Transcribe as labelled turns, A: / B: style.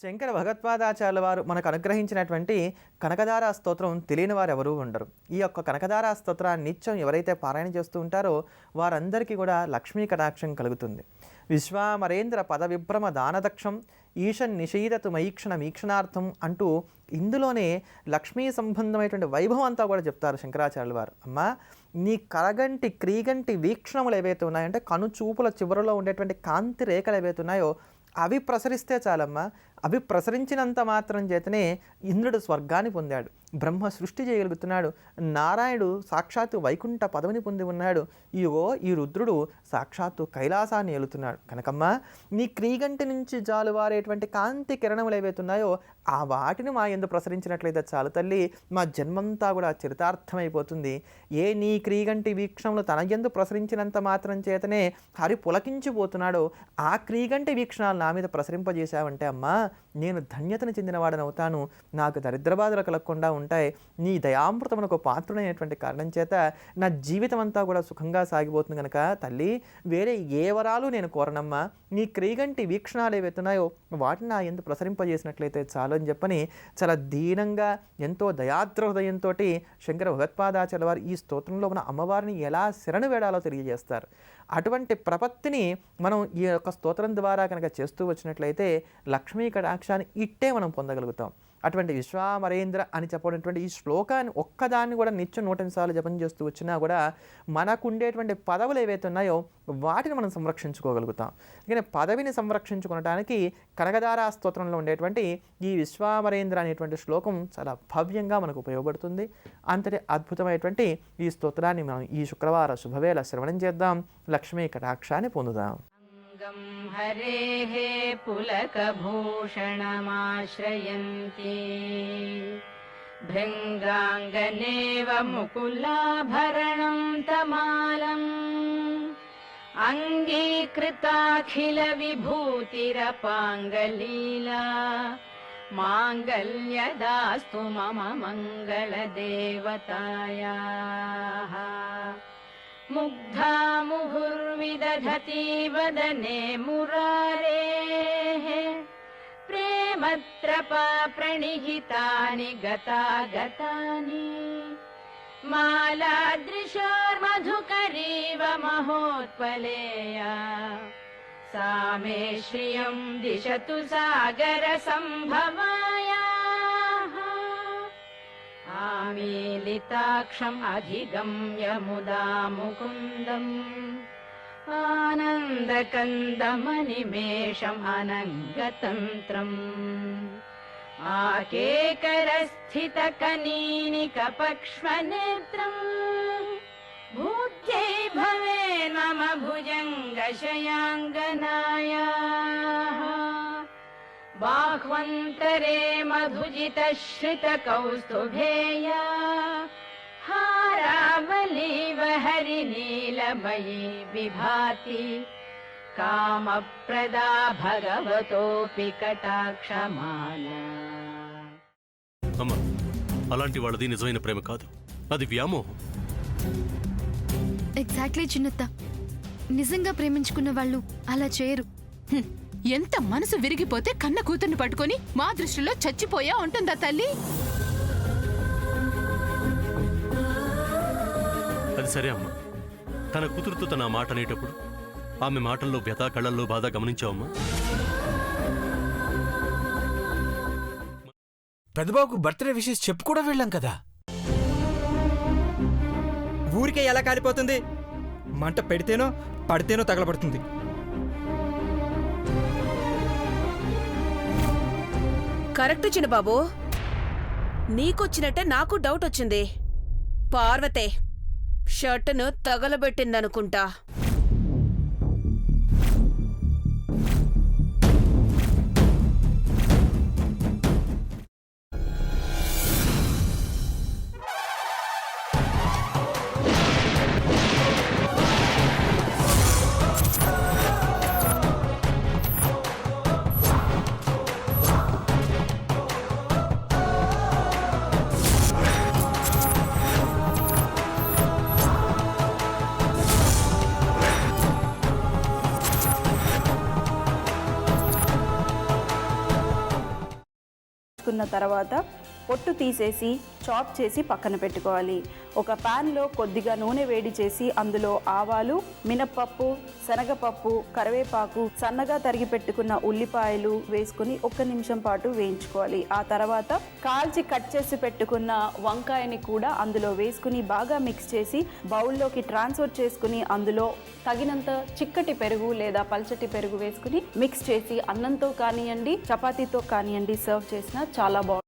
A: శంకర భగవత్పాదాచార్యుల వారు మనకు అనుగ్రహించినటువంటి కనకధారా స్తోత్రం తెలియని వారు ఎవరూ ఉండరు. ఈ యొక్క కనకధారా స్తోత్రాన్ని నిత్యం ఎవరైతే పారాయణ చేస్తూ ఉంటారో వారందరికీ కూడా లక్ష్మీ కటాక్షం కలుగుతుంది. విశ్వామరేంద్ర పద విభ్రమ దానదక్షం ఈశన్ నిషీదతు మయీక్షణ వీక్షణార్థం అంటూ ఇందులోనే లక్ష్మీ సంబంధమైనటువంటి వైభవం అంతా కూడా చెప్తారు శంకరాచార్యుల వారు. అమ్మా, నీ కరగంటి క్రీగంటి వీక్షణములు ఏవైతే ఉన్నాయంటే కనుచూపుల చివరలో ఉండేటువంటి కాంతి రేఖలు ఏవైతే ఉన్నాయో అవి ప్రసరిస్తే చాలమ్మా. అవి ప్రసరించినంత మాత్రం చేతనే ఇంద్రుడు స్వర్గాన్ని పొందాడు, బ్రహ్మ సృష్టి చేయగలుగుతున్నాడు, నారాయణుడు సాక్షాత్తు వైకుంఠ పదవిని పొంది ఉన్నాడు, ఈ రుద్రుడు సాక్షాత్తు కైలాసాన్ని ఏలుతున్నాడు. కనుకమ్మా, నీ క్రీగంటి నుంచి జాలువారేటువంటి కాంతి కిరణములు ఏవైతున్నాయో ఆ వాటిని మా యందు ప్రసరించినట్లయితే చాలు తల్లి, మా జన్మంతా కూడా చరితార్థమైపోతుంది. నీ క్రీగంటి వీక్షణములు తన యందు ప్రసరించినంత మాత్రం చేతనే హరి పులకించిపోతున్నాడో ఆ క్రీగంటి వీక్షణాలు నా మీద ప్రసరింపజేశావంటే అమ్మా, నేను ధన్యతను చెందినవాడనవుతాను, నాకు దరిద్రబాధలు కలగకుండా ఉంటాయి. నీ దయామృతమునకు పాత్రుడైనటువంటి కారణం చేత నా జీవితం అంతా కూడా సుఖంగా సాగిపోతుంది. కనుక తల్లి, వేరే ఏ వరాలు నేను కోరనమ్మా, నీ క్రీగంటి వీక్షణాలు ఏవైతున్నాయో వాటిని నా యందు ప్రసరింపజేసినట్లయితే చాలు అని చెప్పని చాలా దీనంగా ఎంతో దయాద్ర హృదయంతో శంకర భగవత్పాదాచార్యుల వారు ఈ స్తోత్రంలో ఉన్న అమ్మవారిని ఎలా శరణు వేడాలో తెలియజేస్తారు. అటువంటి ప్రపత్తిని మనం ఈ యొక్క స్తోత్రం ద్వారా కనుక చేస్తూ వచ్చినట్లయితే లక్ష్మీ కటాక్షాన్ని ఇట్టే మనం పొందగలుగుతాం. అటువంటి విశ్వామరేంద్ర అని చెప్పబడినటువంటి ఈ శ్లోకాన్ని ఒక్కదాన్ని కూడా నిత్యం 108 సార్లు జపం చేస్తూ వచ్చినా కూడా మనకు ఉండేటువంటి పదవులు ఏవైతే ఉన్నాయో వాటిని మనం సంరక్షించుకోగలుగుతాం. అందుకని పదవిని సంరక్షించుకోవడానికి కనకధారా స్తోత్రంలో ఉండేటువంటి ఈ విశ్వామరేంద్ర అనేటువంటి శ్లోకం చాలా భవ్యంగా మనకు ఉపయోగపడుతుంది. అంతటి అద్భుతమైనటువంటి ఈ స్తోత్రాన్ని మనం ఈ శుక్రవార శుభవేళ శ్రవణం చేద్దాం, లక్ష్మీ కటాక్షాన్ని పొందుదాం.
B: हरेः पुलकभूषणमाश्रयन्ति भृङ्गाङ्गनेव मुकुलाभरणं तमालम् अङ्गीकृताखिलविभूतिरपाङ्गलीला माङ्गल्यदास्तु मम मङ्गलदेवतायाः मुग्धा मुहुर्विदधति वदने मुरारेः प्रेमत्रपा प्रणिहितानि गतागतानि मालादृशोर्मधुकरीव महोत्पलेया सा मे श्रियं दिशतु सागरसम्भवाया आमीलिताक्षम् अधिगम्य मुदा मुकुन्दम् आनन्दकन्दमनिमेषम् अनङ्गतन्त्रम् आकेकरस्थितकनीनिकपक्ष्मनेत्रम् भूत्यै भवेन्मम भुजङ्गशयाङ्गनायाः बाह्वन्तरे मधुजितश्रितकौस्तुभेया हारावलीव हरिनीलमयी विभाति कामप्रदा भगवतोऽपि कटाक्षमाला.
C: అమ్మా, అలాంటి వాళ్ళది నిజమైన ప్రేమ కాదు, అది వ్యామోహం.
D: ఎగ్జాక్ట్లీ చిన్నత్త, నిజంగా ప్రేమించుకున్న వాళ్ళు అలా చేయరు.
E: ఎంత మనసు విరిగిపోతే కన్న కూతుర్ని పట్టుకొని మా దృష్టిలో చచ్చిపోయా ఉంటుందా తల్లి?
C: అది సరే అమ్మా, తన కూతురుతో తన మాట అనేటప్పుడు ఆమె మాటల్లో వ్యథ, కళ్ళల్లో బాధ గమనించావమ్మా?
F: పెద్దబాబుకు బర్త్డే విషెస్ చెప్పు కూడా వెళ్ళాం కదా.
G: ఊరికే ఎలా కాలిపోతుంది? మంట పెడితేనో పడితేనో తగలబడుతుంది.
H: కరెక్ట్ చిన్నబాబు, నీకొచ్చినట్టే నాకు డౌట్ వచ్చింది. పార్వతే షర్టును తగలబెట్టిందనుకుంటా.
I: వేయించుకున్న తర్వాత పొట్టు తీసేసి చాప్ చేసి పక్కన పెట్టుకోవాలి. ఒక ప్యాన్లో కొద్దిగా నూనె వేడి చేసి అందులో ఆవాలు, మినప్పప్పు, శనగపప్పు, కరివేపాకు, సన్నగా తరిగి పెట్టుకున్న ఉల్లిపాయలు వేసుకుని 1 నిమిషం పాటు వేయించుకోవాలి. ఆ తర్వాత కాల్చి కట్ చేసి పెట్టుకున్న వంకాయని కూడా అందులో వేసుకుని బాగా మిక్స్ చేసి బౌల్లోకి ట్రాన్స్ఫర్ చేసుకుని అందులో తగినంత చిక్కటి పెరుగు లేదా పల్చటి పెరుగు వేసుకుని మిక్స్ చేసి అన్నంతో కానివ్వండి, చపాతీతో కానివ్వండి సర్వ్ చేసినా చాలా బాగుంటుంది.